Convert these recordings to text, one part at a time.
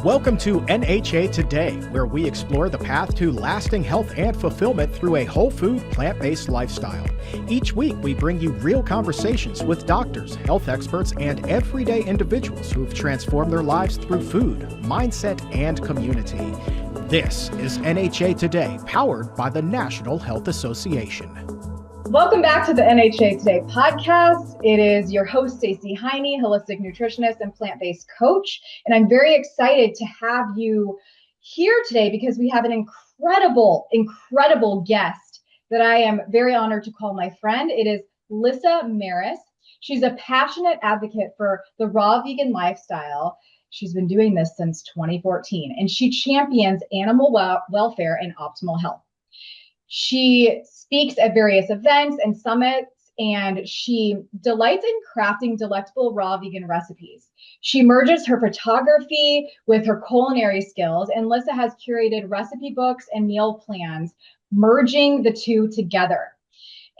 Welcome to NHA Today, where we explore the path to lasting health and fulfillment through a whole food, plant-based lifestyle. Each week, we bring you real conversations with doctors, health experts, and everyday individuals who've transformed their lives through food, mindset, and community. This is NHA Today, powered by the National Health Association. Welcome back to the NHA Today podcast. It is your host, Stacey Heiny, holistic nutritionist and plant-based coach. And I'm very excited to have you here today because we have an incredible guest that I am very honored to call my friend. It is Lissa Maris. She's a passionate advocate for the raw vegan lifestyle. She's been doing this since 2014, and she champions animal welfare and optimal health. She speaks at various events and summits, and she delights in crafting delectable raw vegan recipes. She merges her photography with her culinary skills, and Lissa has curated recipe books and meal plans, merging the two together.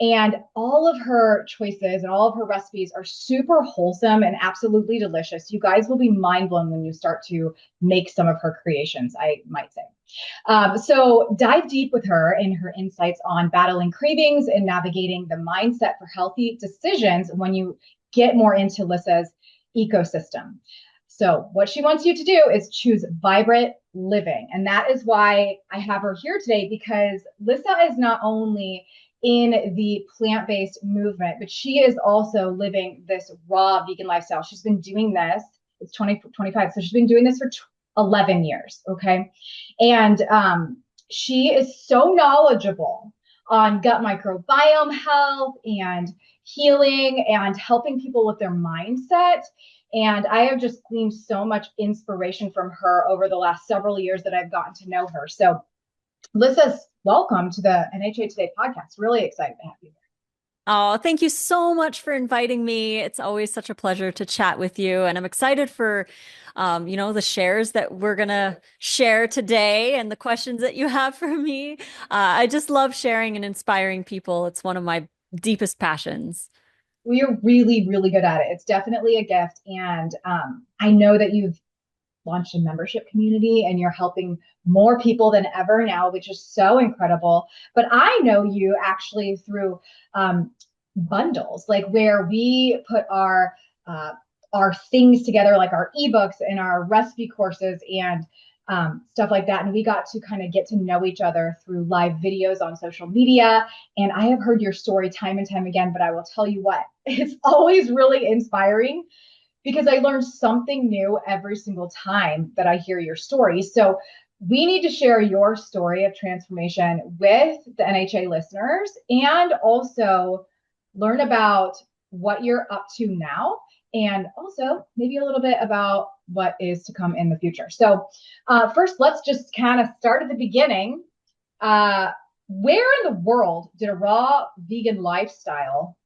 And all of her choices and all of her recipes are super wholesome and absolutely delicious. You guys will be mind blown when you start to make some of her creations, I might say. So dive deep with her in her insights on battling cravings and navigating the mindset for healthy decisions when you get more into Lissa's ecosystem. So what she wants you to do is choose vibrant living. And that is why I have her here today, because Lissa is not only in the plant-based movement, but she is also living this raw vegan lifestyle. She's been doing this, it's 2025, so she's been doing this for 11 years, okay? And she is so knowledgeable on gut microbiome health and healing and helping people with their mindset. And I have just gleaned so much inspiration from her over the last several years that I've gotten to know her. So Lissa, welcome to the NHA Today podcast. Really excited to have you here. Oh, thank you so much for inviting me. It's always such a pleasure to chat with you. And I'm excited for, the shares that we're going to share today and the questions that you have for me. I just love sharing and inspiring people. It's one of my deepest passions. Well, you're really, really good at it. It's definitely a gift. And I know that you've launched a membership community and you're helping more people than ever now, which is so incredible. But I know you actually through bundles, like where we put our things together, like our ebooks and our recipe courses and stuff like that. And we got to kind of get to know each other through live videos on social media. And I have heard your story time and time again, but I will tell you what, it's always really inspiring because I learn something new every single time that I hear your story. So we need to share your story of transformation with the NHA listeners and also learn about what you're up to now and also maybe a little bit about what is to come in the future. So first, let's just kind of start at the beginning. Where in the world did a raw vegan lifestyle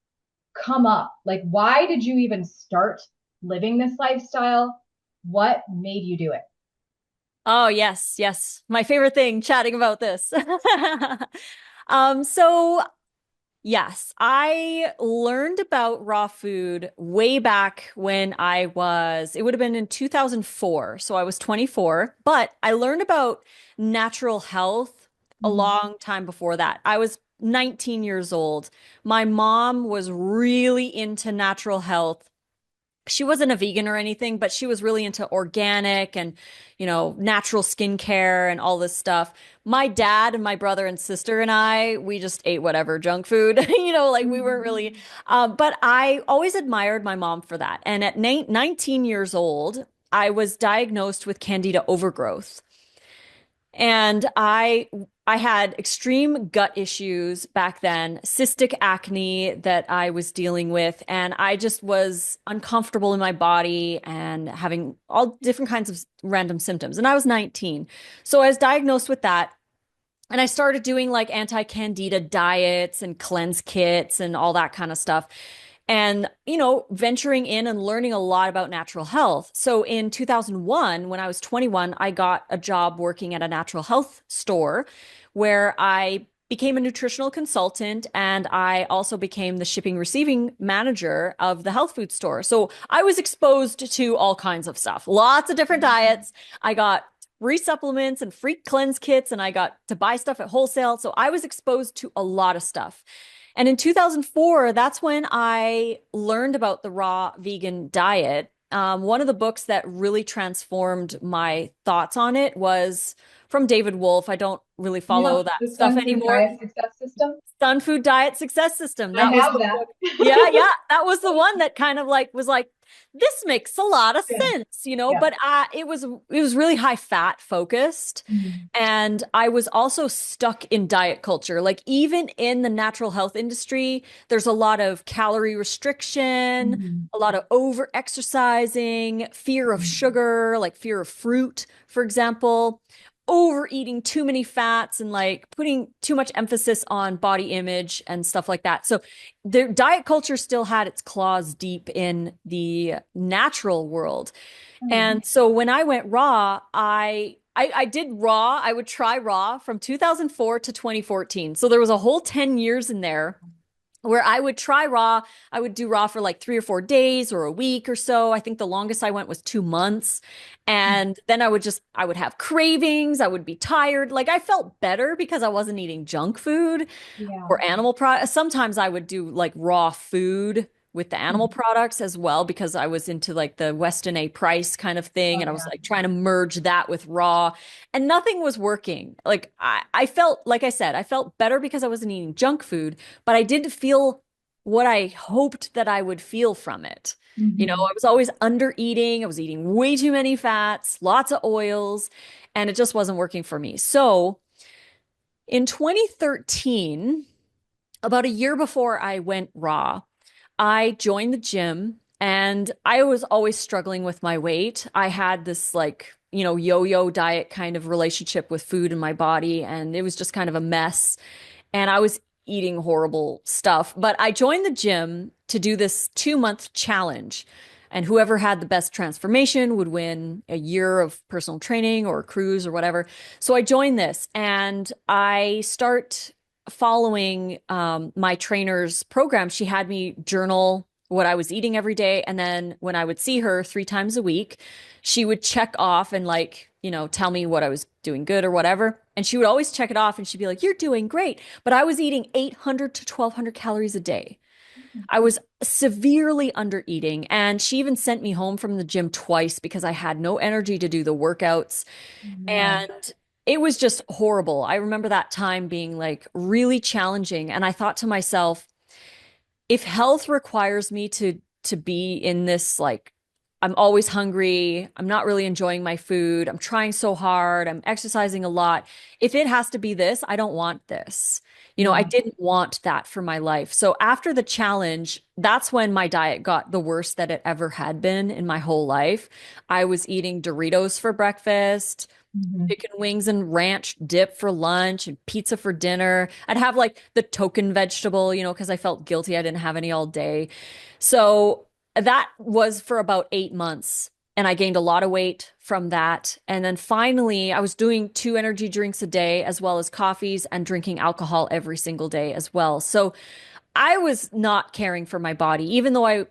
come up? Like, why did you even start living this lifestyle? What made you do it? Oh, yes. My favorite thing, chatting about this. So yes, I learned about raw food way back when it would have been in 2004. So I was 24, but I learned about natural health a long time before that. I was 19 years old. My mom was really into natural health. She wasn't a vegan or anything, but she was really into organic and, natural skincare and all this stuff. My dad and my brother and sister and we just ate whatever junk food, we weren't really, but I always admired my mom for that. And at 19 years old, I was diagnosed with candida overgrowth. And I had extreme gut issues back then, cystic acne that I was dealing with, and I just was uncomfortable in my body and having all different kinds of random symptoms. And I was 19. So I was diagnosed with that. And I started doing like anti-candida diets and cleanse kits and all that kind of stuff. And, venturing in and learning a lot about natural health. So in 2001, when I was 21, I got a job working at a natural health store where I became a nutritional consultant, and I also became the shipping receiving manager of the health food store. So I was exposed to all kinds of stuff, lots of different diets. I got free supplements and free cleanse kits, and I got to buy stuff at wholesale. So I was exposed to a lot of stuff. And in 2004, that's when I learned about the raw vegan diet. One of the books that really transformed my thoughts on it was from David Wolf. I don't really follow Yeah, that the stuff Sun Food anymore. Diet Success System. Sun Food Diet Success System. I That was have that. yeah, yeah. That was the one that kind of like was like, this makes a lot of Yeah. sense, Yeah. but it was really high fat focused. Mhm. And I was also stuck in diet culture. Like even in the natural health industry, there's a lot of calorie restriction, Mhm. a lot of over exercising, fear of sugar, like fear of fruit, for example, overeating too many fats and like putting too much emphasis on body image and stuff like that. So the diet culture still had its claws deep in the natural world. Mhm. And so when I went raw, I did raw. I would try raw from 2004 to 2014. So there was a whole 10 years in there where I would try raw. I would do raw for like 3 or 4 days or a week or so. I think the longest I went was 2 months. And then I would have cravings. I would be tired. Like I felt better because I wasn't eating junk food Yeah. or animal products. Sometimes I would do like raw food with the animal Mhm. products as well because I was into like the Weston A. Price kind of thing. Oh, And I was yeah. like trying to merge that with raw and nothing was working. Like I felt, like I said, I felt better because I wasn't eating junk food, but I didn't feel what I hoped that I would feel from it. Mhm. I was always under eating. I was eating way too many fats, lots of oils, and it just wasn't working for me. So in 2013, about a year before I went raw, I joined the gym and I was always struggling with my weight. I had this like, yo-yo diet kind of relationship with food in my body, and it was just kind of a mess. And I was eating horrible stuff. But I joined the gym to do this 2-month challenge. And whoever had the best transformation would win a year of personal training or a cruise or whatever. So I joined this and I start following my trainer's program. She had me journal what I was eating every day. And then when I would see her 3 times a week, she would check off and like, tell me what I was doing good or whatever. And she would always check it off and she'd be like, you're doing great. But I was eating 800 to 1200 calories a day. I was severely under eating. And she even sent me home from the gym twice because I had no energy to do the workouts. Man. And it was just horrible. I remember that time being like really challenging. And I thought to myself, if health requires me to be in this like I'm always hungry, I'm not really enjoying my food, I'm trying so hard, I'm exercising a lot. If it has to be this, I don't want this. I Yeah. didn't want that for my life. So after the challenge, that's when my diet got the worst that it ever had been in my whole life. I was eating Doritos for breakfast, Mhm. chicken wings and ranch dip for lunch and pizza for dinner. I'd have like the token vegetable, because I felt guilty I didn't have any all day. So that was for about 8 months. And I gained a lot of weight from that. And then finally, I was doing 2 energy drinks a day, as well as coffees and drinking alcohol every single day as well. So I was not caring for my body, even though I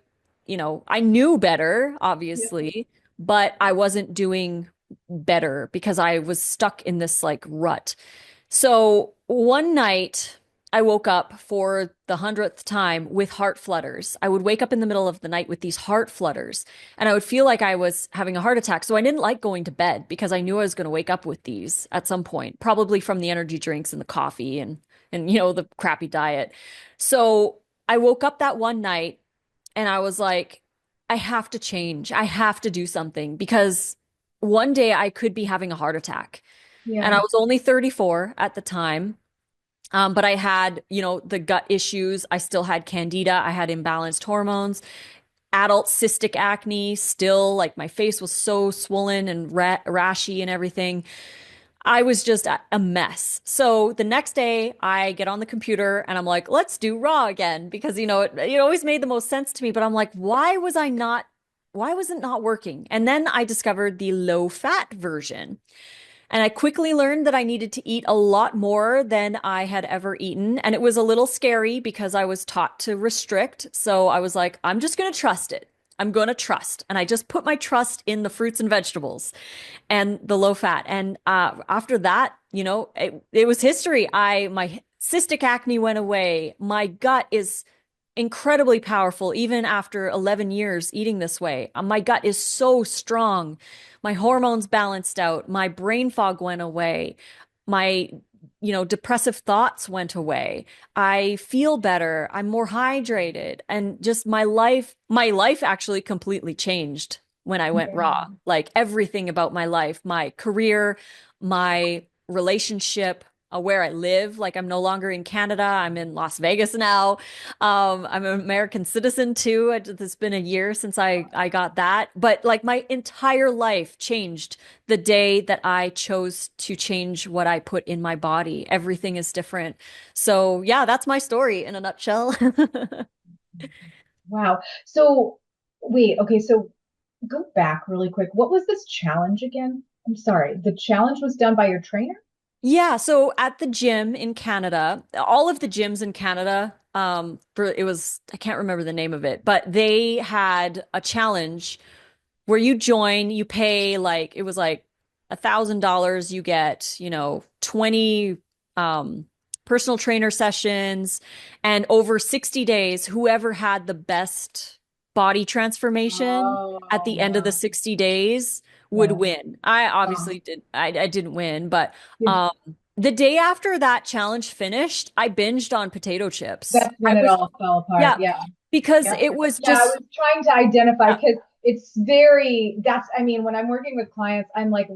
knew better, Yeah. obviously, but I wasn't doing better because I was stuck in this like rut. So one night I woke up for the 100th time with heart flutters. I would wake up in the middle of the night with these heart flutters and I would feel like I was having a heart attack. So I didn't like going to bed because I knew I was going to wake up with these at some point, probably from the energy drinks and the coffee and the crappy diet. So I woke up that one night and I was like, I have to change. I have to do something because one day I could be having a heart attack. And I Yeah. was only 34 at the time. But I had, the gut issues. I still had candida. I had imbalanced hormones, adult cystic acne, still like my face was so swollen and rashy and everything. I was just a mess. So the next day I get on the computer and I'm like, let's do raw again because, it always made the most sense to me. But I'm like, why was it not working? And then I discovered the low fat version. And I quickly learned that I needed to eat a lot more than I had ever eaten. And it was a little scary because I was taught to restrict. So I was like, I'm just going to trust it. I'm going to trust. And I just put my trust in the fruits and vegetables and the low fat. And after that, it was history. My cystic acne went away. My gut is incredibly powerful, even after 11 years eating this way. My gut is so strong. My hormones balanced out. My brain fog went away. My, depressive thoughts went away. I feel better. I'm more hydrated. And just my life actually completely changed when I went raw. Yeah. Like everything about my life, my career, my relationship, where I live. Like I'm no longer in Canada. I'm in Las Vegas now. I'm an American citizen too. It's been a year since I got that. But like my entire life changed the day that I chose to change what I put in my body. Everything is different. So yeah, that's my story in a nutshell. Wow. So wait, okay, so go back really quick. What was this challenge again? I'm sorry. The challenge was done by your trainer? Yeah, so at the gym in Canada, all of the gyms in Canada, I can't remember the name of it, but they had a challenge where you join, you pay like it was like $1,000, you get, 20 personal trainer sessions, and over 60 days, whoever had the best body transformation Oh, at the end of the wow. 60 days would Yeah. win. I Oh, obviously I didn't win, but yeah. um the day after that challenge finished, I binged on potato chips. That's when it all fell apart. Yeah, Yeah. because Yeah. it was Yeah. I just was trying to identify yeah, because I mean, when I'm working with clients, I'm like,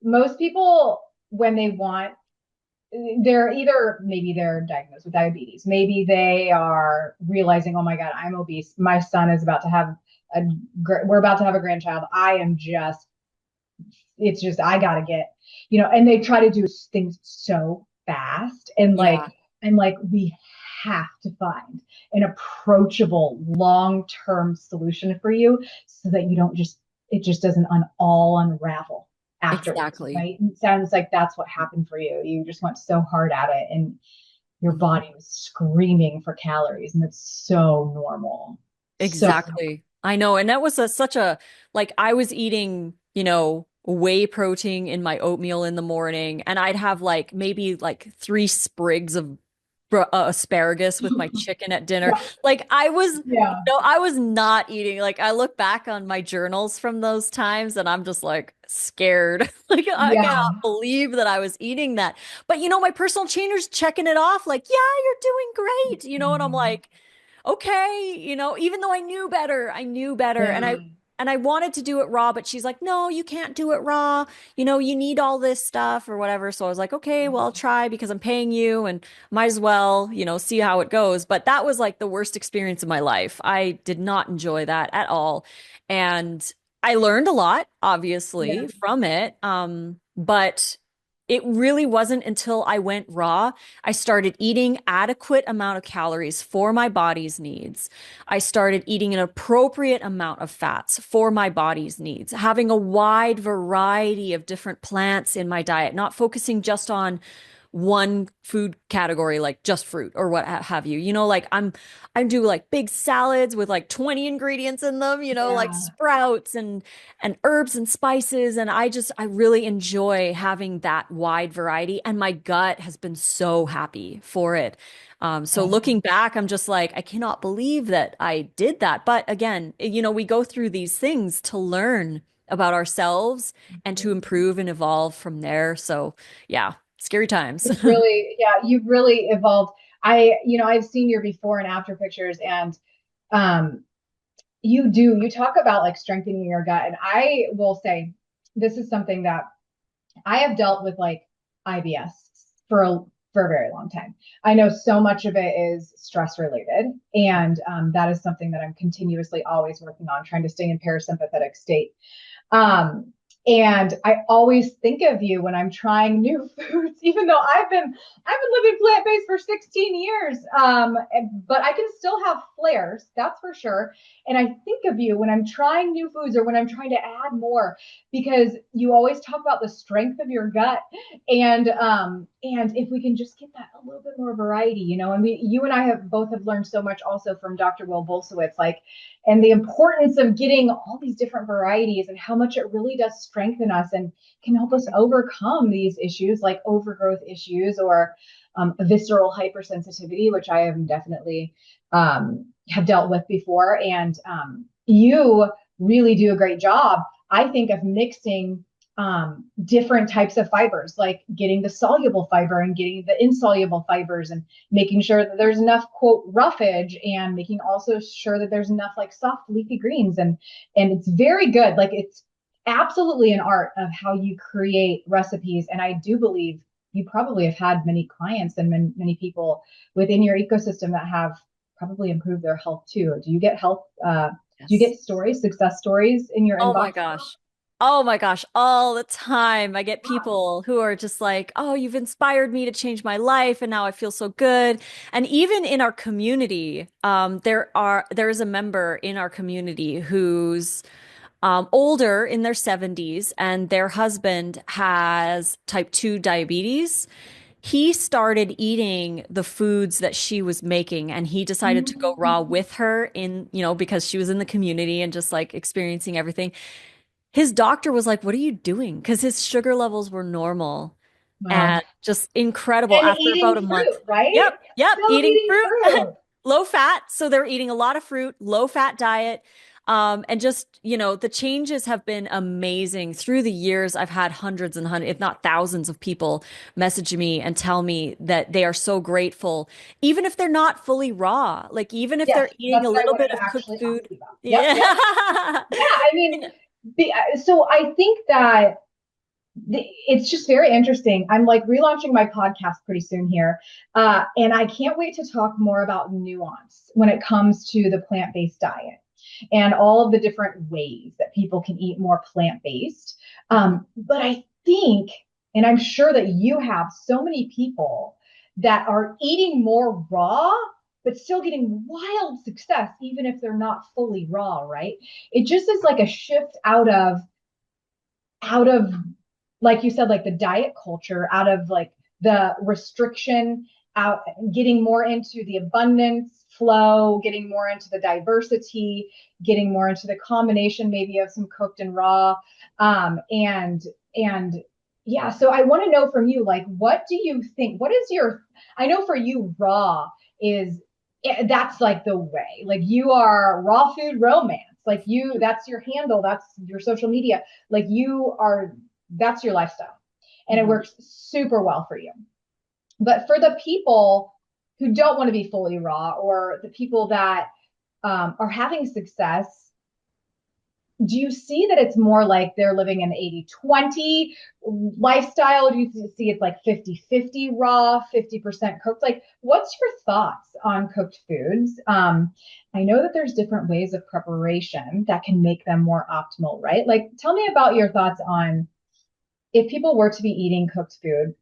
most people, when they want, they're either maybe they're diagnosed with diabetes, maybe they are realizing, oh my God, I'm obese. My son is about to have a, we're about to have a grandchild. It's just, I gotta get, and they try to do things so fast. And like, yeah, I'm like, we have to find an approachable long-term solution for you so that you don't just, it just doesn't all unravel afterwards, exactly. right? And it sounds like that's what happened for you. You just went so hard at it and your Mhm. body was screaming for calories, and it's so normal. So Exactly. I know. And that was such a, like, I was eating, whey protein in my oatmeal in the morning, and I'd have like maybe like three sprigs of asparagus with my chicken at dinner. yeah, Like, yeah, I was not eating. Like, I look back on my journals from those times and I'm just like scared. Like, I yeah, cannot believe that I was eating that. But, my personal trainer's checking it off, like, yeah, you're doing great, and I'm mhm. like, okay, even though I knew better, and Yeah. I wanted to do it raw, but she's like, no, you can't do it raw. You need all this stuff or whatever. So I was like, okay, well, I'll try because I'm paying you and might as well, see how it goes. But that was like the worst experience of my life. I did not enjoy that at all. And I learned a lot, Yeah. obviously, from it. But it really wasn't until I went raw I started eating adequate amount of calories for my body's needs. I started eating an appropriate amount of fats for my body's needs, having a wide variety of different plants in my diet, not focusing just on one food category like just fruit or what have you. Like I do like big salads with like 20 ingredients in them, like Yeah. sprouts and herbs and spices, and I really enjoy having that wide variety, and my gut has been so happy for it. So looking back, I'm just like, I cannot believe that I did that. But again, we go through these things to learn about ourselves and to improve and evolve from there. So yeah, scary times. It's really, yeah, you've really evolved. I've seen your before and after pictures, and um, you talk about like strengthening your gut. And I will say, this is something that I have dealt with, like IBS for a very long time. I know so much of it is stress related, and that is something that I'm continuously always working on, trying to stay in parasympathetic state. Um, And I always think of you when I'm trying new foods, even though I've been living plant-based for 16 years. But I can still have flares, that's for sure. And I think of you when I'm trying new foods or when I'm trying to add more, because you always talk about the strength of your gut. And if we can just get that a little bit more variety, and you and I have learned so much also from Dr. Will Bolsowitz, like, and the importance of getting all these different varieties and how much it really does strengthen us and can help us overcome these issues like overgrowth issues or visceral hypersensitivity, which I have definitely have dealt with before. And you really do a great job, I think, of mixing different types of fibers, like getting the soluble fiber and getting the insoluble fibers, and making sure that there's enough, quote, roughage, and making also sure that there's enough like soft leafy greens. And it's very good. Like, it's absolutely an art of how you create recipes. And I do believe you probably have had many clients and many people within your ecosystem that have probably improved their health too. Do you get health? Do you get stories, success stories in your Oh inbox? my gosh. Oh my gosh, all the time. I get people who are just like, "Oh, you've inspired me to change my life and now I feel so good." And even in our community, there is a member in our community who's older, in their 70s, and their husband has type 2 diabetes. He started eating the foods that she was making, and he decided to go raw with her because she was in the community and just like experiencing everything. His doctor was like, "What are you doing?" Because his sugar levels were normal Wow. and just incredible And after eating about a month. fruit, right? Yep, Still eating eating fruit, fruit. low fat. So they're eating a lot of fruit, low fat diet. And just, the changes have been amazing. Through the years, I've had hundreds and hundreds, if not thousands of people message me and tell me that they are so grateful, even if they're not fully raw, like even if Yes, they're eating that's a what I little wanted bit to of cooked actually ask food. you about. Yep, Yeah. yep. Yeah, I mean, so I think that it's just very interesting. I'm like relaunching my podcast pretty soon here. And I can't wait to talk more about nuance when it comes to the plant-based diet and all of the different ways that people can eat more plant-based. But I think, and I'm sure that you have so many people that are eating more raw, but still getting wild success, even if they're not fully raw, right? It just is like a shift out of like you said, like the diet culture, out of like the restriction, out getting more into the abundance flow, getting more into the diversity, getting more into the combination maybe of some cooked and raw. And yeah, so I want to know from you, like, what do you think? What is your, I know for you, raw is, that's like the way, like you are raw food romance, like you, that's your handle, that's your social media, like you are, that's your lifestyle, and it works super well for you. But for the people who don't want to be fully raw, or the people that are having success, do you see that it's more like they're living an 80-20 lifestyle? Do you see it's like 50-50 raw, 50% cooked? Like, what's your thoughts on cooked foods? I know that there's different ways of preparation that can make them more optimal, right? Like, tell me about your thoughts on, if people were to be eating cooked food,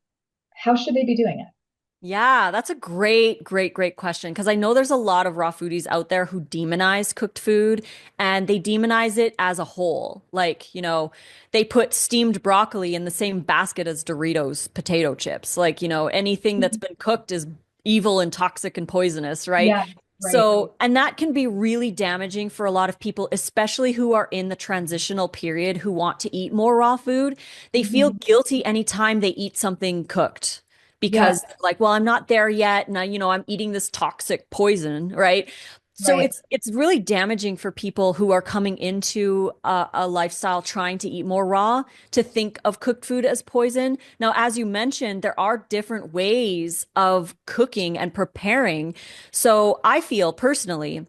how should they be doing it? Yeah, that's a great, great, great question. Because I know there's a lot of raw foodies out there who demonize cooked food, and they demonize it as a whole. Like, they put steamed broccoli in the same basket as Doritos potato chips. Like, anything that's been cooked is evil and toxic and poisonous, right? Yeah, right. So, and that can be really damaging for a lot of people, especially who are in the transitional period who want to eat more raw food. They feel Mhm. guilty anytime they eat something cooked, Yeah, because like, well, I'm not there yet, and I'm eating this toxic poison, right? So right. it's really damaging for people who are coming into a lifestyle trying to eat more raw, to think of cooked food as poison. Now, as you mentioned, there are different ways of cooking and preparing. So I feel personally,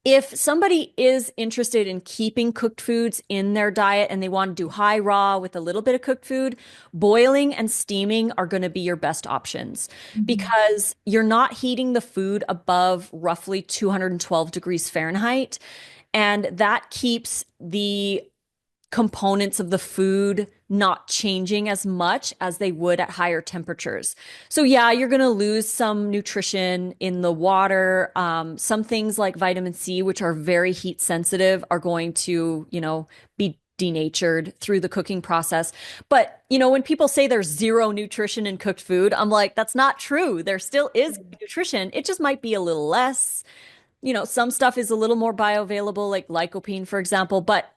if somebody is interested in keeping cooked foods in their diet and they want to do high raw with a little bit of cooked food, boiling and steaming are going to be your best options, Mhm. because you're not heating the food above roughly 212 degrees Fahrenheit. And that keeps the components of the food not changing as much as they would at higher temperatures. So yeah, you're going to lose some nutrition in the water. Some things like vitamin C, which are very heat sensitive, are going to, be denatured through the cooking process. But, when people say there's zero nutrition in cooked food, I'm like, that's not true. There still is nutrition. It just might be a little less. Some stuff is a little more bioavailable, like lycopene, for example, but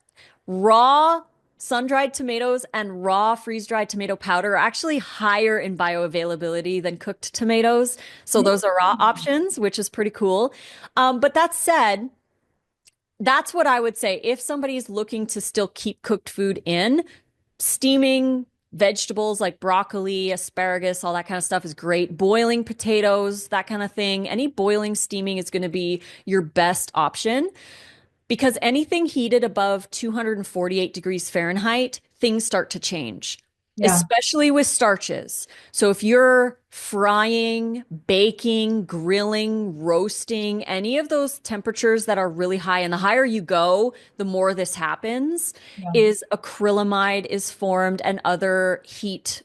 raw sun-dried tomatoes and raw freeze-dried tomato powder are actually higher in bioavailability than cooked tomatoes. So those are raw options, which is pretty cool. But that said, that's what I would say. If somebody's looking to still keep cooked food in, steaming vegetables like broccoli, asparagus, all that kind of stuff is great. Boiling potatoes, that kind of thing. Any boiling, steaming is going to be your best option because anything heated above 248 degrees Fahrenheit, things start to change, especially with starches. So if you're frying, baking, grilling, roasting, any of those temperatures that are really high, and the higher you go, the more this happens, is acrylamide is formed and other heat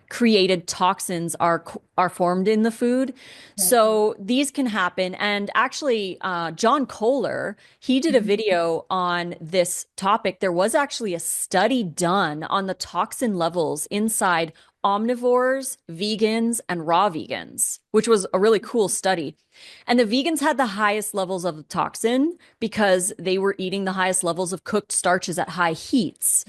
created toxins are formed in the food. So these can happen. And actually, John Kohler, he did a video on this topic. There was actually a study done on the toxin levels inside omnivores, vegans, and raw vegans, which was a really cool study. And the vegans had the highest levels of the toxin because they were eating the highest levels of cooked starches at high heats.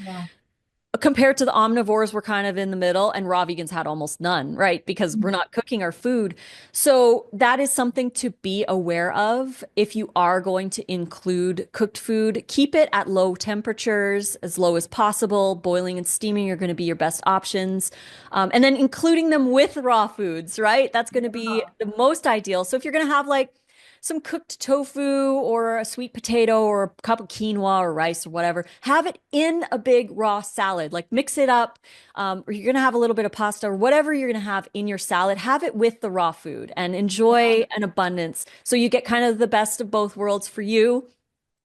Compared to the omnivores, we're kind of in the middle, and raw vegans had almost none, right? Because we're not cooking our food. So that is something to be aware of. If you are going to include cooked food, keep it at low temperatures, as low as possible. Boiling and steaming are going to be your best options. And then including them with raw foods, right? That's going to be the most ideal. So if you're going to have like some cooked tofu or a sweet potato or a cup of quinoa or rice or whatever, have it in a big raw salad, like mix it up. Or you're going to have a little bit of pasta or whatever you're going to have in your salad, have it with the raw food and enjoy an abundance. So you get kind of the best of both worlds for you.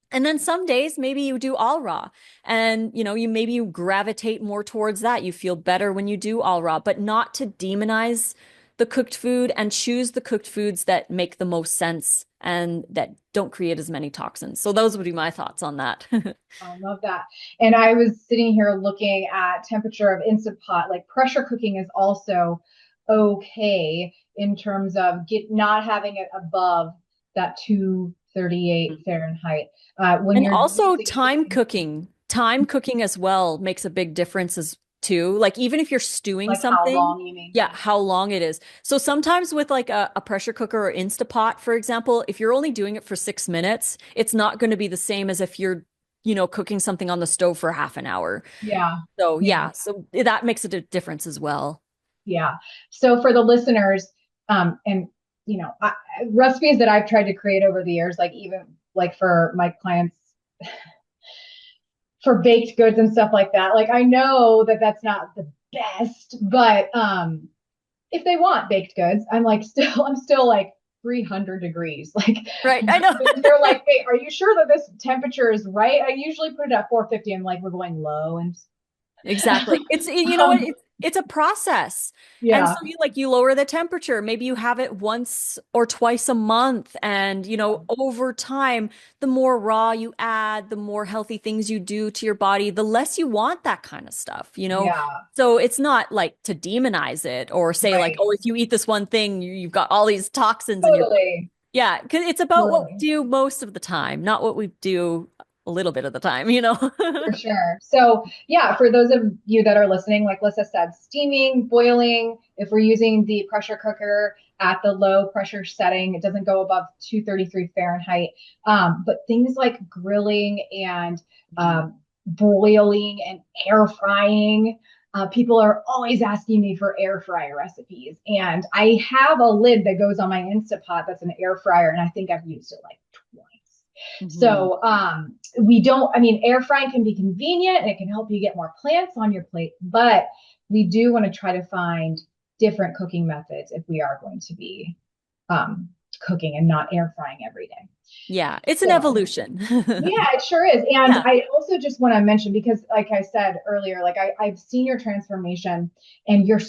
And then some days maybe you do all raw and you gravitate more towards that. You feel better when you do all raw, but not to demonize the cooked food and choose the cooked foods that make the most sense and that don't create as many toxins. So those would be my thoughts on that. I love that. And I was sitting here looking at temperature of Instant Pot, like pressure cooking is also okay in terms of not having it above that 238 Fahrenheit. And also time cooking as well makes a big difference too. Like even if you're stewing like something, how long you mean? how long it is. So sometimes with like a pressure cooker or Instapot, for example, if you're only doing it for 6 minutes, it's not going to be the same as if you're, cooking something on the stove for half an hour. So so that makes a difference as well. So for the listeners, and recipes that I've tried to create over the years, like even like for my clients for baked goods and stuff like that. Like, I know that that's not the best, but if they want baked goods, I'm still like 300 degrees. Like, right. I know. They're like, wait, are you sure that this temperature is right? I usually put it at 450. I'm like, we're going low. And exactly. It's a process. And so you lower the temperature. Maybe you have it once or twice a month. And, over time, the more raw you add, the more healthy things you do to your body, the less you want that kind of stuff, So it's not like to demonize it or say like, oh, if you eat this one thing, you've got all these toxins in your body. Yeah. Because it's about what we do most of the time, not what we do a little bit of the time, For sure. So for those of you that are listening, like Lissa said, steaming, boiling, if we're using the pressure cooker at the low pressure setting, it doesn't go above 233 Fahrenheit. But things like grilling and broiling and air frying, people are always asking me for air fryer recipes. And I have a lid that goes on my Instapot that's an air fryer, and I think I've used it like twice. So air frying can be convenient and it can help you get more plants on your plate, but we do want to try to find different cooking methods if we are going to be cooking and not air frying every day. Yeah, it's an So, evolution. yeah, it sure is. And Yeah. I also just want to mention, because like I said earlier, like I've seen your transformation and your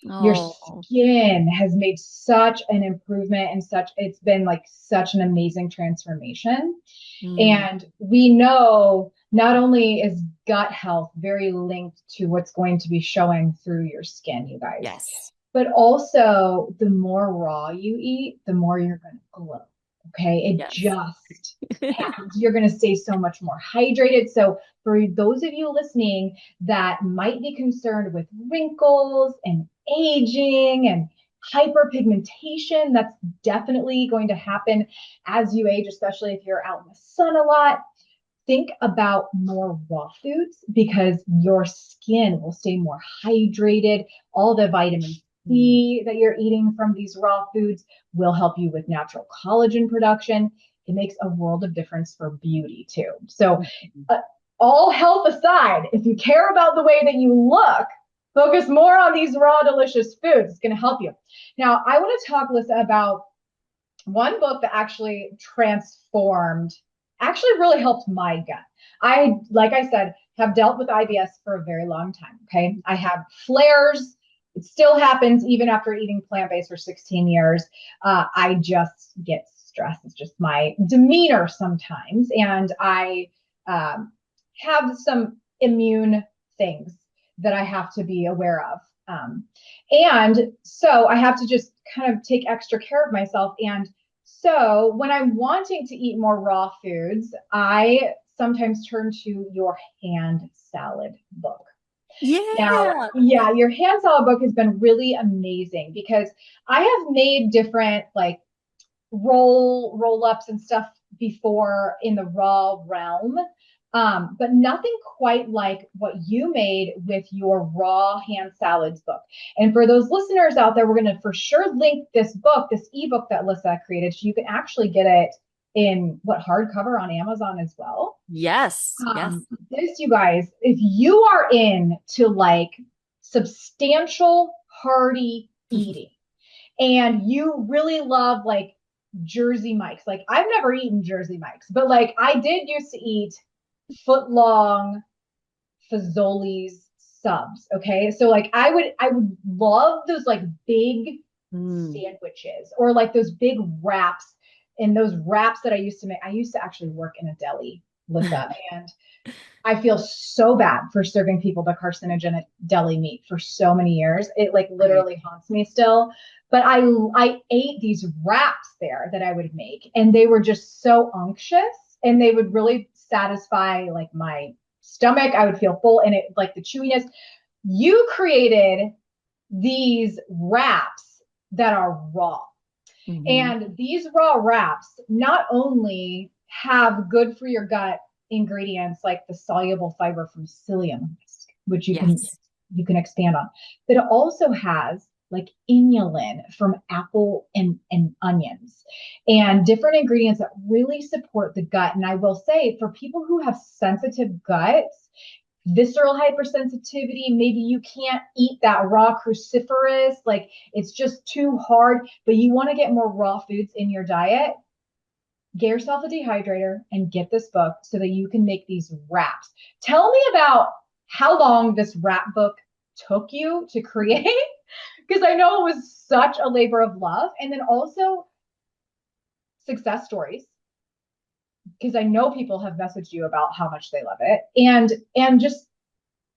Oh. skin has made such an improvement and it's been like such an amazing transformation. Mm. And we know not only is gut health very linked to what's going to be showing through your skin, you guys, Yes. but also the more raw you eat, the more you're going to glow. Okay. It Yes. just happens. You're going to stay so much more hydrated. So, for those of you listening that might be concerned with wrinkles and aging and hyperpigmentation, that's definitely going to happen as you age, especially if you're out in the sun a lot. Think about more raw foods because your skin will stay more hydrated. All the vitamin C that you're eating from these raw foods will help you with natural collagen production. It makes a world of difference for beauty too. So, uh, all health aside, if you care about the way that you look, focus more on these raw, delicious foods. It's going to help you. Now, I want to talk, Lisa, about one book that actually really helped my gut. Like I said, have dealt with IBS for a very long time. Okay. I have flares. It still happens even after eating plant-based for 16 years. I just get stressed. It's just my demeanor sometimes. And I have some immune things that I have to be aware of. And so I have to just kind of take extra care of myself. And so when I'm wanting to eat more raw foods, I sometimes turn to your hand salad book. Now, Yeah. yeah, your hand salad book has been really amazing because I have made different like roll ups and stuff before in the raw realm. But nothing quite like what you made with your raw hand salads book. And for those listeners out there, we're going to for sure link this book, this ebook that Lisa created. So you can actually get it in hardcover on Amazon as well. Yes. Yes. This, you guys, if you are into like substantial, hearty eating and you really love like Jersey Mike's, like I've never eaten Jersey Mike's, but like I did used to eat foot long Fazoli's subs. Okay. So like I would love those like big sandwiches or like those big wraps and those wraps that I used to make. I used to actually work in a deli, Lissa, and I feel so bad for serving people the carcinogenic deli meat for so many years. It like Right. literally haunts me still. But I ate these wraps there that I would make, and they were just so unctuous, and they would really satisfy like my stomach. I would feel full, and it like the chewiness. You created these wraps that are raw. Mhm. And these raw wraps not only have good for your gut ingredients like the soluble fiber from psyllium, which Yes. you can expand on, but it also has like inulin from apple and onions and different ingredients that really support the gut. And I will say for people who have sensitive guts, visceral hypersensitivity, maybe you can't eat that raw cruciferous, like it's just too hard, but you want to get more raw foods in your diet, get yourself a dehydrator and get this book so that you can make these wraps. Tell me about how long this wrap book took you to create, because I know it was such a labor of love. And then also success stories, because I know people have messaged you about how much they love it, and just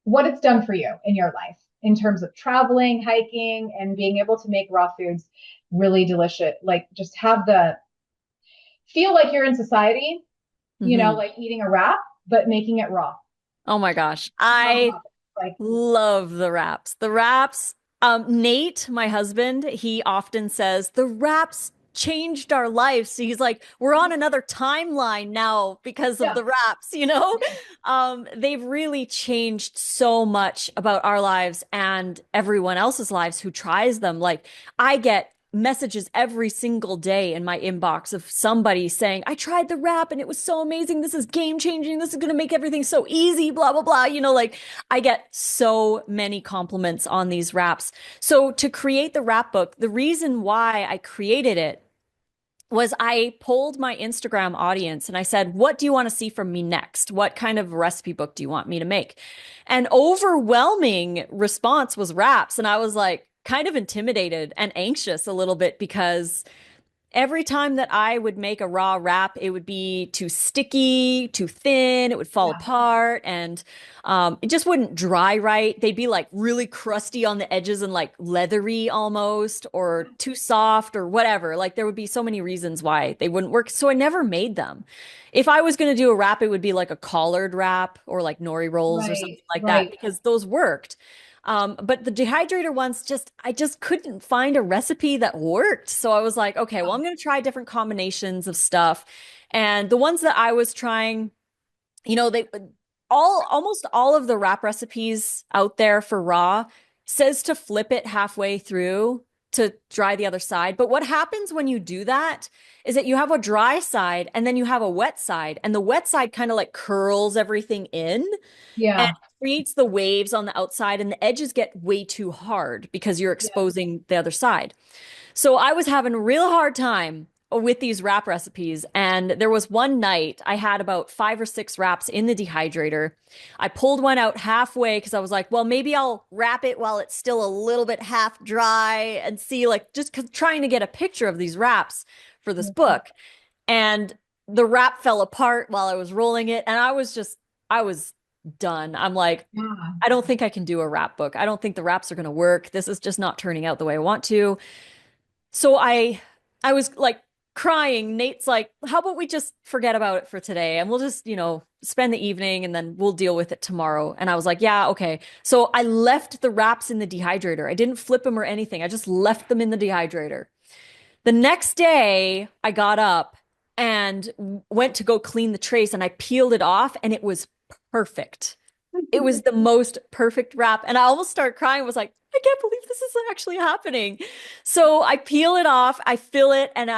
what it's done for you in your life in terms of traveling, hiking, and being able to make raw foods really delicious. Like just have the feel like you're in society, Mhm. like eating a wrap, but making it raw. Oh my gosh. How I about it? Like, love the wraps. The wraps, Nate, my husband, he often says the wraps changed our lives. He's like, we're on another timeline now because of yeah, the wraps, you know? They've really changed so much about our lives and everyone else's lives who tries them. Like, I get messages every single day in my inbox of somebody saying, I tried the wrap and it was so amazing. This is game changing. This is going to make everything so easy, blah, blah, blah. Like I get so many compliments on these wraps. So to create the wrap book, the reason why I created it was I polled my Instagram audience and I said, what do you want to see from me next? What kind of recipe book do you want me to make? And overwhelming response was wraps. And I was like, kind of intimidated and anxious a little bit because every time that I would make a raw wrap, it would be too sticky, too thin, it would fall apart, and it just wouldn't dry right. They'd be like really crusty on the edges and like leathery almost, or too soft or whatever. Like there would be so many reasons why they wouldn't work. So I never made them. If I was going to do a wrap, it would be like a collared wrap or like nori rolls or something like that because those worked. But the dehydrator ones I just couldn't find a recipe that worked. So I was like, okay, well, I'm going to try different combinations of stuff. And the ones that I was trying, they almost all of the wrap recipes out there for raw says to flip it halfway through to dry the other side. But what happens when you do that is that you have a dry side and then you have a wet side, and the wet side kind of like curls everything in. Yeah. And creates the waves on the outside, and the edges get way too hard because you're exposing the other side. So I was having a real hard time with these wrap recipes. And there was one night I had about 5 or 6 wraps in the dehydrator. I pulled one out halfway because I was like, well, maybe I'll wrap it while it's still a little bit half dry and see, like, just trying to get a picture of these wraps for this book. And the wrap fell apart while I was rolling it. And I was done. I'm like, I don't think I can do a wrap book. I don't think the wraps are going to work. This is just not turning out the way I want to. So I was like crying. Nate's like, how about we just forget about it for today and we'll just, spend the evening and then we'll deal with it tomorrow. And I was like, yeah, okay. So I left the wraps in the dehydrator. I didn't flip them or anything. I just left them in the dehydrator. The next day I got up and went to go clean the trays and I peeled it off and it was perfect. It was the most perfect wrap. And I almost started crying. I was like, I can't believe this is actually happening. So I peel it off, I fill it, and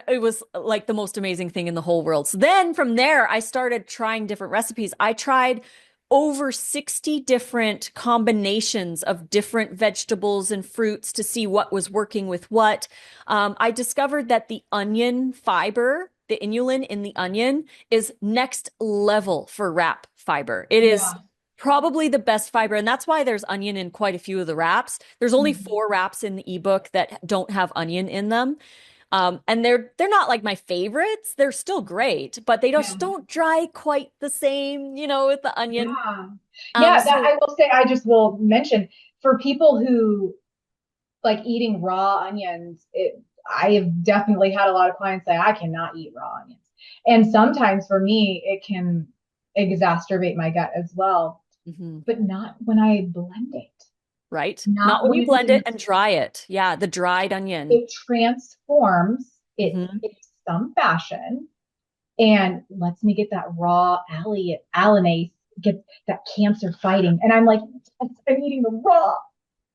it was like the most amazing thing in the whole world. So then from there, I started trying different recipes. I tried over 60 different combinations of different vegetables and fruits to see what was working with what. I discovered that the onion fiber, the inulin in the onion, is next level for wrap fiber. It is probably the best fiber. And that's why there's onion in quite a few of the wraps. There's only 4 wraps in the ebook that don't have onion in them. And they're not like my favorites. They're still great, but they just don't dry quite the same, with the onion. I will say, I just will mention for people who like eating raw onions, I have definitely had a lot of clients say, I cannot eat raw onions. And sometimes for me, it can exacerbate my gut as well. But not when I blend it. Right. Not when you blend it and dry it. Yeah. The dried onion. It transforms it in some fashion and lets me get that raw allinase, get that cancer fighting. And I'm like, I'm eating the raw.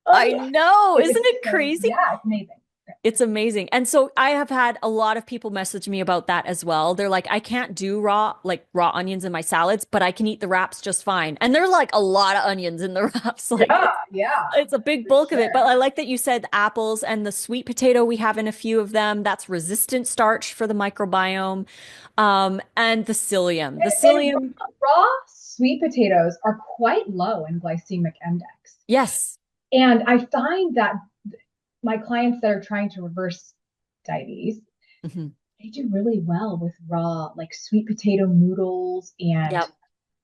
I know. Isn't it crazy? Yeah, it's amazing. It's amazing. And so I have had a lot of people message me about that as well. They're like, I can't do raw onions in my salads, but I can eat the wraps just fine. And there's like a lot of onions in the wraps. Like, it's a big bulk of it. But I like that you said apples and the sweet potato. We have in a few of them. That's resistant starch for the microbiome. And the psyllium. And raw sweet potatoes are quite low in glycemic index. Yes. And I find that my clients that are trying to reverse diabetes, they do really well with raw, like sweet potato noodles, and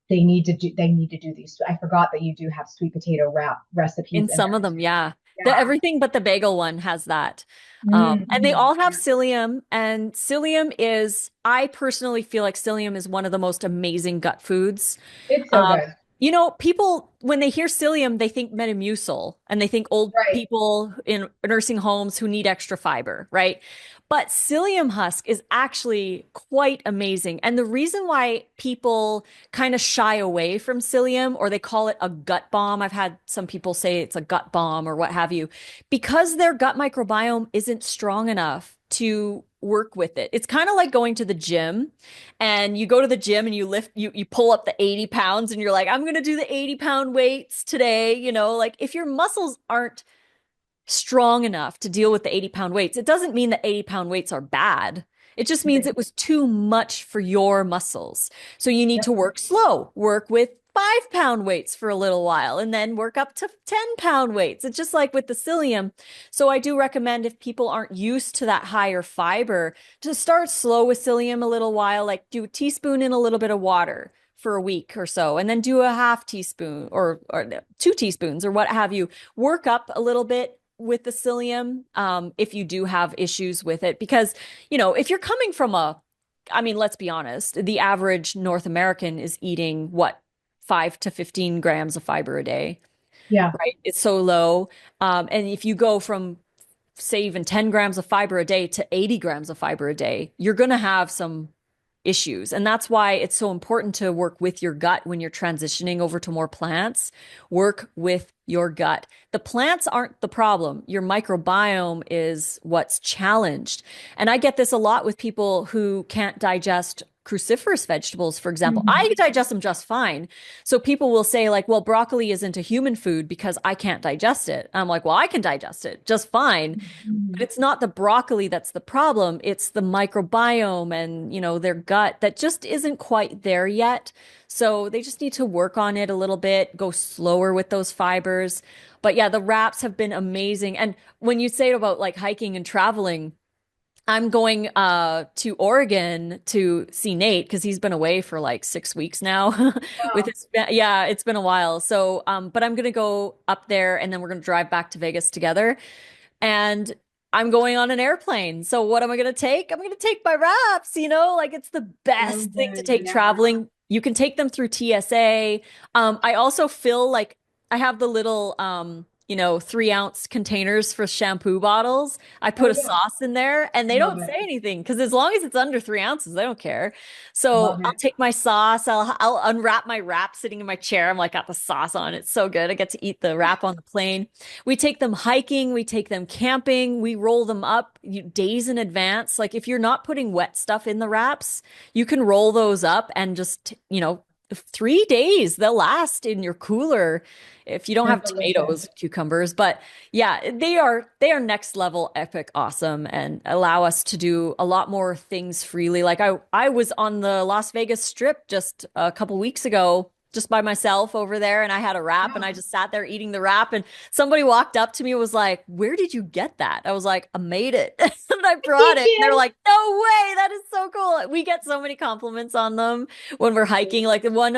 they need to do these. I forgot that you do have sweet potato wrap recipes in some of them. Yeah. Everything but the bagel one has that. And they all have psyllium, and psyllium I personally feel like psyllium is one of the most amazing gut foods. It's so good. You know, people, when they hear psyllium, they think Metamucil and they think old Right. people in nursing homes who need extra fiber, right? But psyllium husk is actually quite amazing. And the reason why people kind of shy away from psyllium or they call it a gut bomb, I've had some people say it's a gut bomb or what have you, because their gut microbiome isn't strong enough to work with it. It's kind of like going to the gym and you go to the gym and you pull up the 80 pounds and you're like, I'm going to do the 80-pound weights today. You know, like if your muscles aren't strong enough to deal with the 80-pound weights, it doesn't mean that 80-pound weights are bad. It just means Right. it was too much for your muscles. So you need Yep. to work slow, work with 5-pound weights for a little while, and then work up to 10-pound weights. It's just like with the psyllium. So I do recommend if people aren't used to that higher fiber, to start slow with psyllium a little while, like do a teaspoon in a little bit of water for a week or so, and then do a half teaspoon or 2 teaspoons or what have you. Work up a little bit with the psyllium if you do have issues with it. Because, you know, if you're coming from I mean, let's be honest, the average North American is eating what, 5 to 15 grams of fiber a day, Yeah. right? It's so low. And if you go from, say, even 10 grams of fiber a day to 80 grams of fiber a day, you're going to have some issues. And that's why it's so important to work with your gut when you're transitioning over to more plants. Work with your gut. The plants aren't the problem. Your microbiome is what's challenged. And I get this a lot with people who can't digest cruciferous vegetables, for example. Mhm. I digest them just fine. So people will say like, well, broccoli isn't a human food because I can't digest it. I'm like, well, I can digest it just fine. But Mhm. it's not the broccoli that's the problem. It's the microbiome and, you know, their gut that just isn't quite there yet. So they just need to work on it a little bit, go slower with those fibers. But yeah, the wraps have been amazing. And when you say about like hiking and traveling, I'm going to Oregon to see Nate because he's been away for like 6 weeks now with Wow. his yeah, it's been a while. So but I'm gonna go up there and then we're gonna drive back to Vegas together. And I'm going on an airplane. So what am I going to take? I'm going to take my wraps, you know, like it's the So best thing to good. take Yeah. traveling. You can take them through TSA. I also fill like I have the little you know, 3-ounce containers for shampoo bottles. I Oh put a yeah. sauce in there and they Love don't it. say anything because as long as it's under 3 ounces, they don't care. So Love I'll it. take my sauce. I'll unwrap my wrap sitting in my chair. I'm like, got the sauce on. It's so good. I get to eat the wrap on the plane. We take them hiking, we take them camping, we roll them up days in advance. Like if you're not putting wet stuff in the wraps, you can roll those up and just, you know, 3 days they'll last in your cooler if you don't They're have delicious. tomatoes, cucumbers. But yeah, they are next level epic awesome and allow us to do a lot more things freely. Like I was on the Las Vegas Strip just a couple weeks ago just by myself over there and I had a wrap and Yeah. I just sat there eating the wrap and somebody walked up to me and was like, "Where did you get that?" I was like, "I made it." And I brought it. And they're Vegan. like, "No way, that is so cool." We get so many compliments on them when we're hiking. Like the one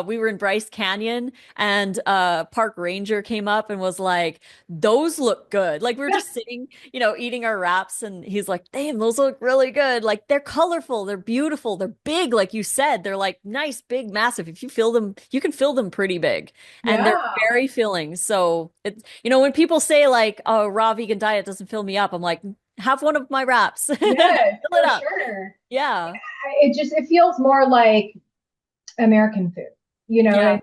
we were in Bryce Canyon and park ranger came up and was like, "Those look good." Like we were just sitting, you know, eating our wraps and he's like, "Damn, those look really good." Like they're colorful, they're beautiful, they're big like you said. They're like nice, big, massive. If you fill them, you can fill them pretty big and they're Yeah. very filling. So it's, you know, when people say like, "Oh, raw vegan diet doesn't fill me up." I'm like, "Have one of my wraps." Fill Yes, it for up. sure. Yeah. It feels more like American food, you know, Yeah.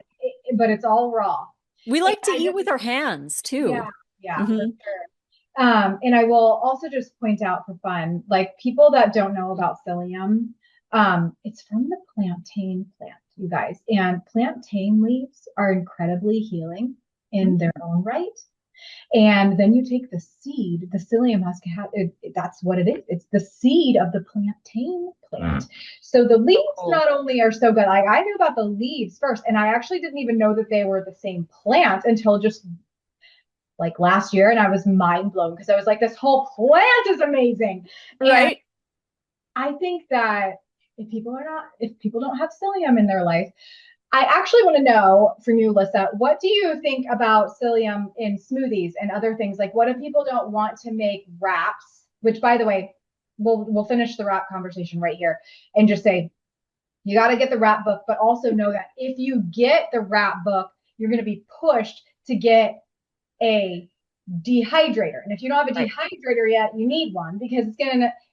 but it's all raw. We And like to I eat just, with our hands yeah, too. yeah, for Hmm. sure. And I will also just point out for fun, like people that don't know about psyllium, it's from the plantain plant, you guys. And plantain leaves are incredibly healing in their own right. And then you take the seed, the psyllium husk, that's what it is. It's the seed of the plantain plant. So the So leaves cool. not only are so good, like I knew about the leaves first, and I actually didn't even know that they were the same plant until just like last year. And I was mind blown because I was like, this whole plant is amazing. And Right? I think that if people don't have psyllium in their life, I actually want to know from you, Lissa, what do you think about psyllium in smoothies and other things? Like, what if people don't want to make wraps? Which, by the way, we'll finish the wrap conversation right here and just say You got to get the wrap book, but also know that if you get the wrap book, you're going to be pushed to get a dehydrator. And if you don't have a dehydrator yet, you need one, because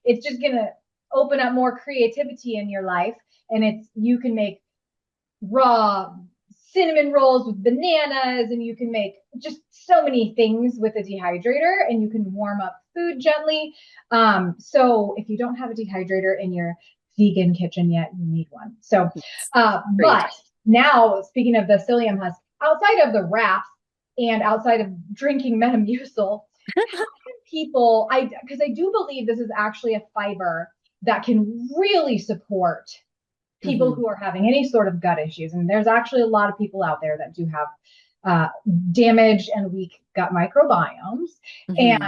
it's just gonna open up more creativity in your life. And you can make raw cinnamon rolls with bananas, and you can make just so many things with a dehydrator, and you can warm up food gently. So if you don't have a dehydrator in your vegan kitchen yet, you need one. So, but now, speaking of the psyllium husk, outside of the wraps and outside of drinking Metamucil, people, because I do believe this is actually a fiber that can really support people who are having any sort of gut issues. And there's actually a lot of people out there that do have damaged and weak gut microbiomes. And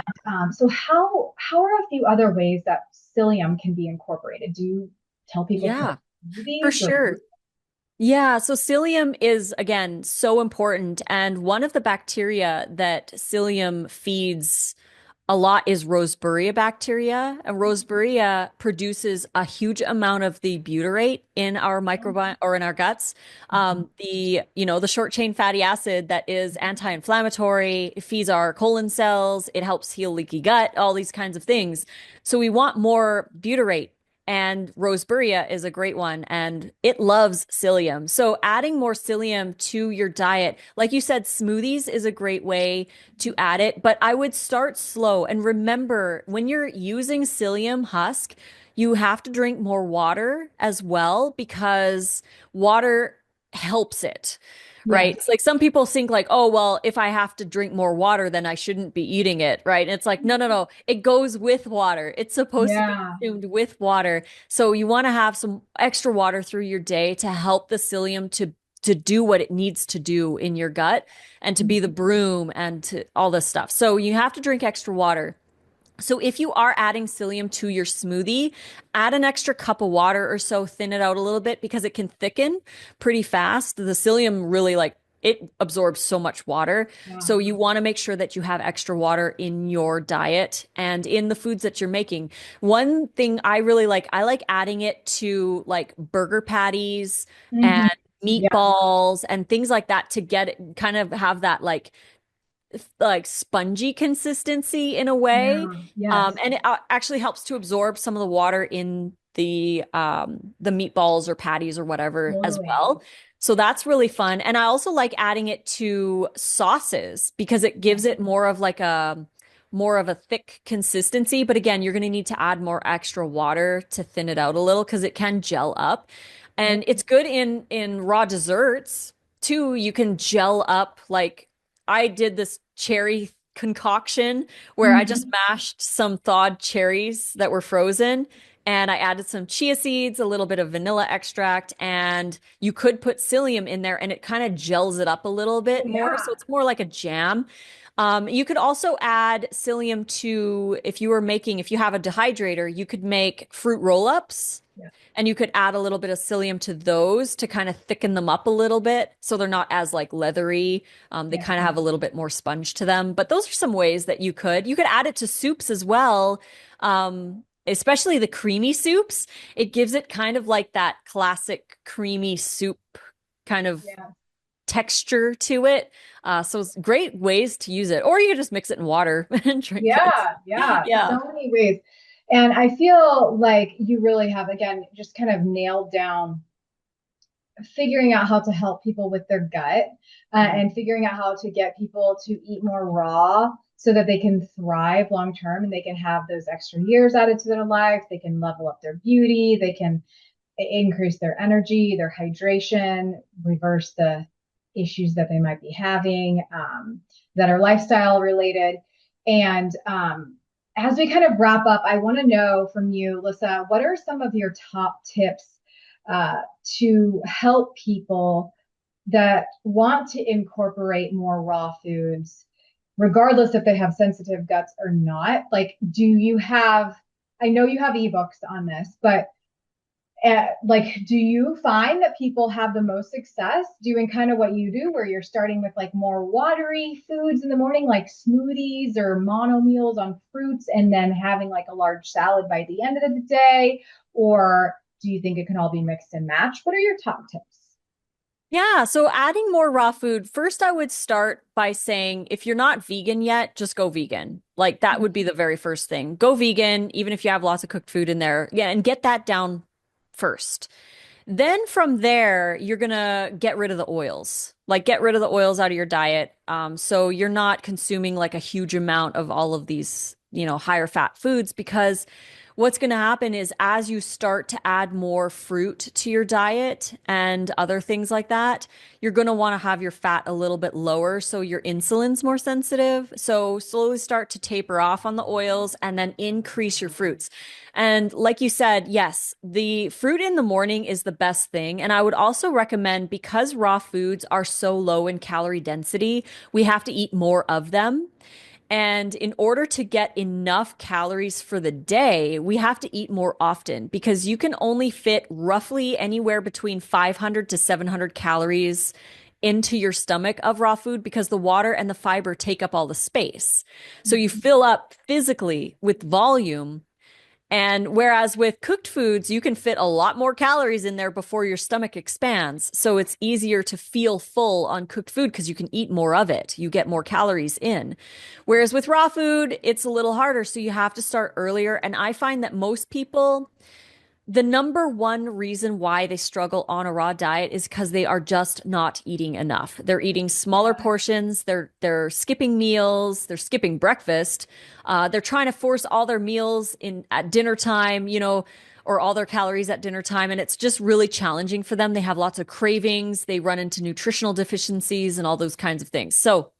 so how are a few other ways that psyllium can be incorporated? Do you tell people? Yeah, for sure. Yeah, so psyllium is, again, so important. And one of the bacteria that psyllium feeds a lot is Roseburia bacteria. And Roseburia produces a huge amount of the butyrate in our microbiome or in our guts. The short chain fatty acid that is anti-inflammatory, it feeds our colon cells, it helps heal leaky gut, all these kinds of things. So we want more butyrate. And Roseburia is a great one, and it loves psyllium. So adding more psyllium to your diet, like you said, smoothies is a great way to add it, but I would start slow. And remember, when you're using psyllium husk, you have to drink more water as well, because water helps it. Right. It's like some people think like, oh, well, if I have to drink more water, then I shouldn't be eating it. Right. And it's like, no. It goes with water. It's supposed to be consumed with water. So you want to have some extra water through your day to help the psyllium to do what it needs to do in your gut and to be the broom and to all this stuff. So you have to drink extra water. So if you are adding psyllium to your smoothie, add an extra cup of water or so, thin it out a little bit because it can thicken pretty fast. The psyllium really it absorbs so much water. Yeah. So you want to make sure that you have extra water in your diet and in the foods that you're making. One thing I really like, I like adding it to like burger patties and meatballs and things like that to get it, kind of have that like spongy consistency in a way. And it actually helps to absorb some of the water in the meatballs or patties or whatever as well. So that's really fun. And I also like adding it to sauces because it gives it more of a thick consistency. But again, you're going to need to add more extra water to thin it out a little because it can gel up. And it's good in raw desserts too. You can gel up, like I did this cherry concoction where I just mashed some thawed cherries that were frozen and I added some chia seeds, a little bit of vanilla extract, and you could put psyllium in there and it kind of gels it up a little bit more. So it's more like a jam. You could also add psyllium to, if you have a dehydrator, you could make fruit roll-ups. And you could add a little bit of psyllium to those to kind of thicken them up a little bit so they're not as like leathery. They kind of have a little bit more sponge to them. But those are some ways that you could add it to soups as well. Especially the creamy soups. It gives it kind of like that classic creamy soup kind of texture to it. So it's great ways to use it. Or you could just mix it in water and drink it. Yeah. So many ways. And I feel like you really have, again, just kind of nailed down figuring out how to help people with their gut and figuring out how to get people to eat more raw so that they can thrive long term and they can have those extra years added to their life. They can level up their beauty. They can increase their energy, their hydration, reverse the issues that they might be having that are lifestyle related. And as we kind of wrap up, I want to know from you, Lissa, what are some of your top tips to help people that want to incorporate more raw foods, regardless if they have sensitive guts or not? Like, I know you have ebooks on this, but do you find that people have the most success doing kind of what you do, where you're starting with like more watery foods in the morning, like smoothies or mono meals on fruits, and then having like a large salad by the end of the day? Or Do you think it can all be mixed and matched? What are your top tips? Yeah, so adding more raw food, first I would start by saying if you're not vegan yet, just go vegan. Like that would be the very first thing. Go vegan, even if you have lots of cooked food in there. Yeah, and get that down first. Then from there, you're gonna get rid of the oils. Like get rid of the oils out of your diet. So you're not consuming like a huge amount of all of these, higher fat foods because what's going to happen is as you start to add more fruit to your diet and other things like that, you're going to want to have your fat a little bit lower so your insulin's more sensitive. So slowly start to taper off on the oils and then increase your fruits. And like you said, yes, the fruit in the morning is the best thing. And I would also recommend because raw foods are so low in calorie density, we have to eat more of them. And in order to get enough calories for the day, we have to eat more often because you can only fit roughly anywhere between 500 to 700 calories into your stomach of raw food because the water and the fiber take up all the space. So you fill up physically with volume. And whereas with cooked foods, you can fit a lot more calories in there before your stomach expands. So it's easier to feel full on cooked food because you can eat more of it. You get more calories in. Whereas with raw food, it's a little harder. So you have to start earlier. And I find that most people, the number one reason why they struggle on a raw diet is because they are just not eating enough. They're eating smaller portions, they're skipping meals, they're skipping breakfast. They're trying to force all their meals in at dinner time, or all their calories at dinner time, and it's just really challenging for them. They have lots of cravings, they run into nutritional deficiencies and all those kinds of things. So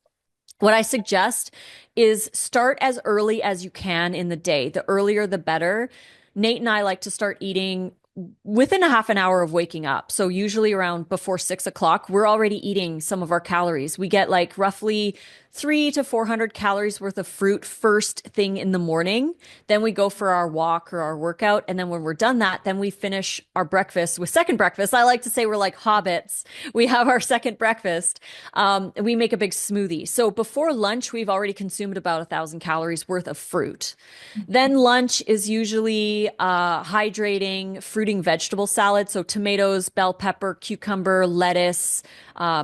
what I suggest is start as early as you can in the day. The earlier, the better. Nate and I like to start eating within a half an hour of waking up. So usually around before 6 o'clock, we're already eating some of our calories. We get like roughly 300 to 400 calories worth of fruit first thing in the morning. Then we go for our walk or our workout. And then when we're done that, then we finish our breakfast with second breakfast. I like to say we're like hobbits. We have our second breakfast. We make a big smoothie. So before lunch, we've already consumed about 1,000 calories worth of fruit. Then lunch is usually hydrating fruiting vegetable salad. So tomatoes, bell pepper, cucumber, lettuce,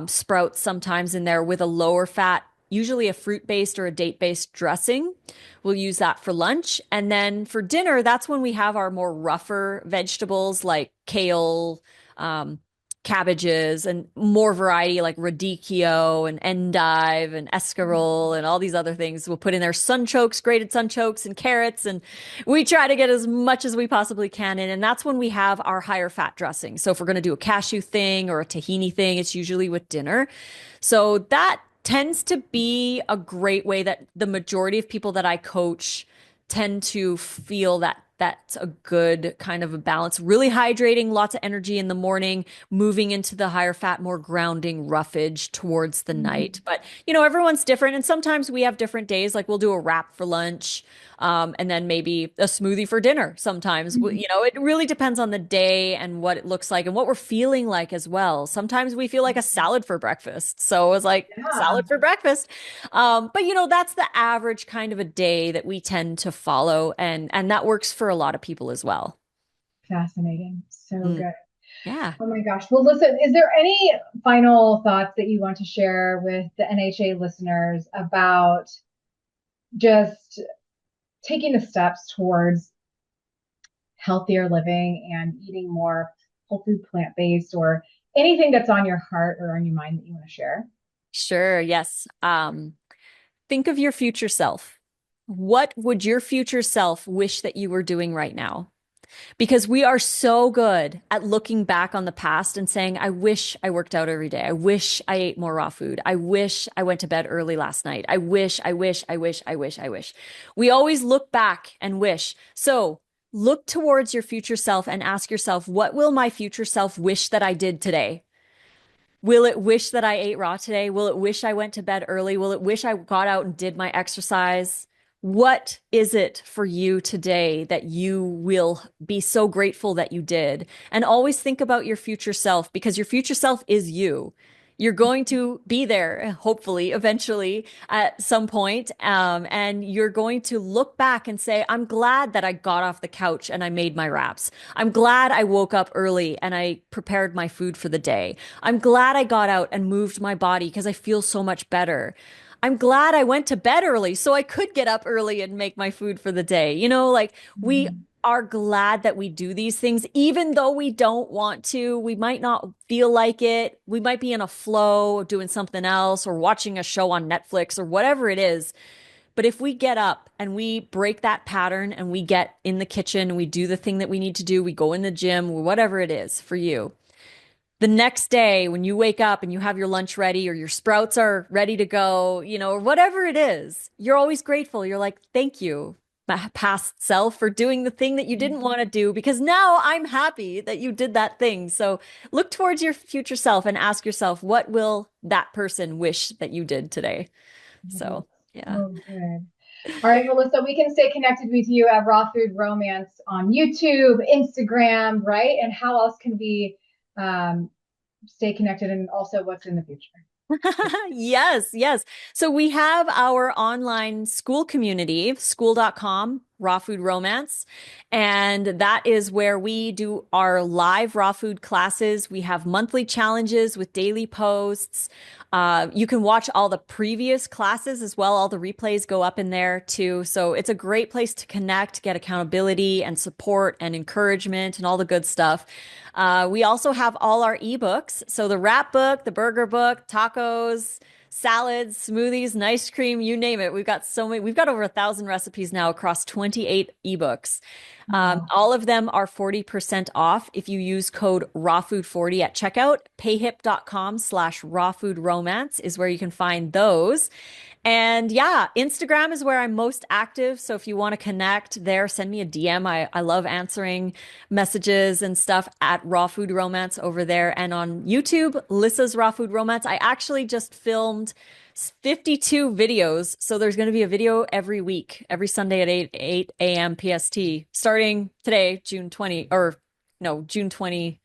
sprouts sometimes in there with a lower fat, usually a fruit-based or a date-based dressing. We'll use that for lunch. And then for dinner, that's when we have our more rougher vegetables like kale, cabbages, and more variety like radicchio and endive and escarole and all these other things. We'll put in there sunchokes, grated sunchokes and carrots. And we try to get as much as we possibly can in. And that's when we have our higher fat dressing. So if we're going to do a cashew thing or a tahini thing, it's usually with dinner. So that tends to be a great way that the majority of people that I coach tend to feel that that's a good kind of a balance. Really hydrating, lots of energy in the morning, moving into the higher fat, more grounding roughage towards the night. But, everyone's different. And sometimes we have different days, like we'll do a wrap for lunch, and then maybe a smoothie for dinner sometimes. It really depends on the day and what it looks like and what we're feeling like as well. Sometimes we feel like a salad for breakfast. So it's like salad for breakfast. But that's the average kind of a day that we tend to follow. And that works for a lot of people as well. Fascinating. So good. Yeah. Oh my gosh. Well, listen, is there any final thoughts that you want to share with the NHA listeners about just taking the steps towards healthier living and eating more whole food, plant-based, or anything that's on your heart or on your mind that you want to share? Sure. Yes. Think of your future self. What would your future self wish that you were doing right now? Because we are so good at looking back on the past and saying, I wish I worked out every day. I wish I ate more raw food. I wish I went to bed early last night. I wish. We always look back and wish. So look towards your future self and ask yourself, what will my future self wish that I did today? Will it wish that I ate raw today? Will it wish I went to bed early? Will it wish I got out and did my exercise? What is it for you today that you will be so grateful that you did? And always think about your future self because your future self is you. You're going to be there, hopefully, eventually at some point. And you're going to look back and say, I'm glad that I got off the couch and I made my wraps. I'm glad I woke up early and I prepared my food for the day. I'm glad I got out and moved my body because I feel so much better. I'm glad I went to bed early so I could get up early and make my food for the day. Like we Mhm. are glad that we do these things, even though we don't want to. We might not feel like it. We might be in a flow doing something else or watching a show on Netflix or whatever it is. But if we get up and we break that pattern and we get in the kitchen and we do the thing that we need to do, we go in the gym, whatever it is for you, the next day when you wake up and you have your lunch ready or your sprouts are ready to go, or whatever it is, you're always grateful. You're like, thank you, my past self, for doing the thing that you didn't want to do because now I'm happy that you did that thing. So look towards your future self and ask yourself, what will that person wish that you did today? Right. So, yeah. Oh, good. All right, Melissa, we can stay connected with you at Raw Food Romance on YouTube, Instagram, right? And how else can we stay connected, and also what's in the future? Yes, yes. So we have our online school community, school.com, Raw Food Romance. And that is where we do our live raw food classes. We have monthly challenges with daily posts. You can watch all the previous classes as well. All the replays go up in there too. So it's a great place to connect, get accountability and support and encouragement and all the good stuff. We also have all our ebooks. So the wrap book, the burger book, tacos, salads, smoothies, and ice cream, you name it. We've got so many. We've got over 1,000 recipes now across 28 ebooks. Wow. All of them are 40% off if you use code rawfood40 at checkout. Payhip.com/rawfoodromance is where you can find those. And yeah, Instagram is where I'm most active. So if you want to connect there, send me a DM. I love answering messages and stuff at Raw Food Romance over there. And on YouTube, Lissa's Raw Food Romance. I actually just filmed 52 videos. So there's going to be a video every week, every Sunday at 8 a.m. PST, starting today, June 20, or no, June 20.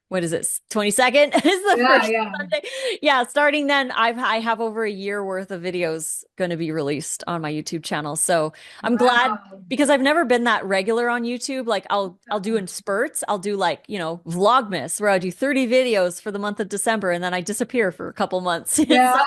What is it? 22nd is the Yeah, first yeah. Sunday. Yeah, starting then I have over a year worth of videos going to be released on my YouTube channel. So I'm glad Wow. because I've never been that regular on YouTube. Like I'll do in spurts. I'll do like, Vlogmas where I do 30 videos for the month of December and then I disappear for a couple months. Yeah. So,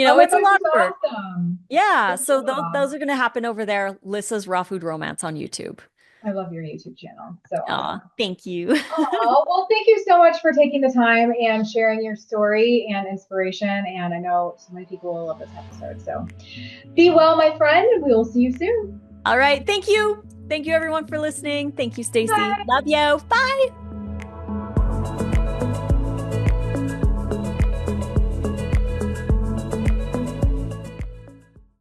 Oh my it's a gosh, lot it's of work. awesome. Yeah, So so cool. those are going to happen over there. Lissa's Raw Food Romance on YouTube. I love your YouTube channel. So Aw, awesome. thank you. Oh, well, thank you so much for taking the time and sharing your story and inspiration. And I know so many people will love this episode. So be well, my friend. We will see you soon. All right. Thank you. Thank you everyone for listening. Thank you, Stacey. Bye. Love you. Bye.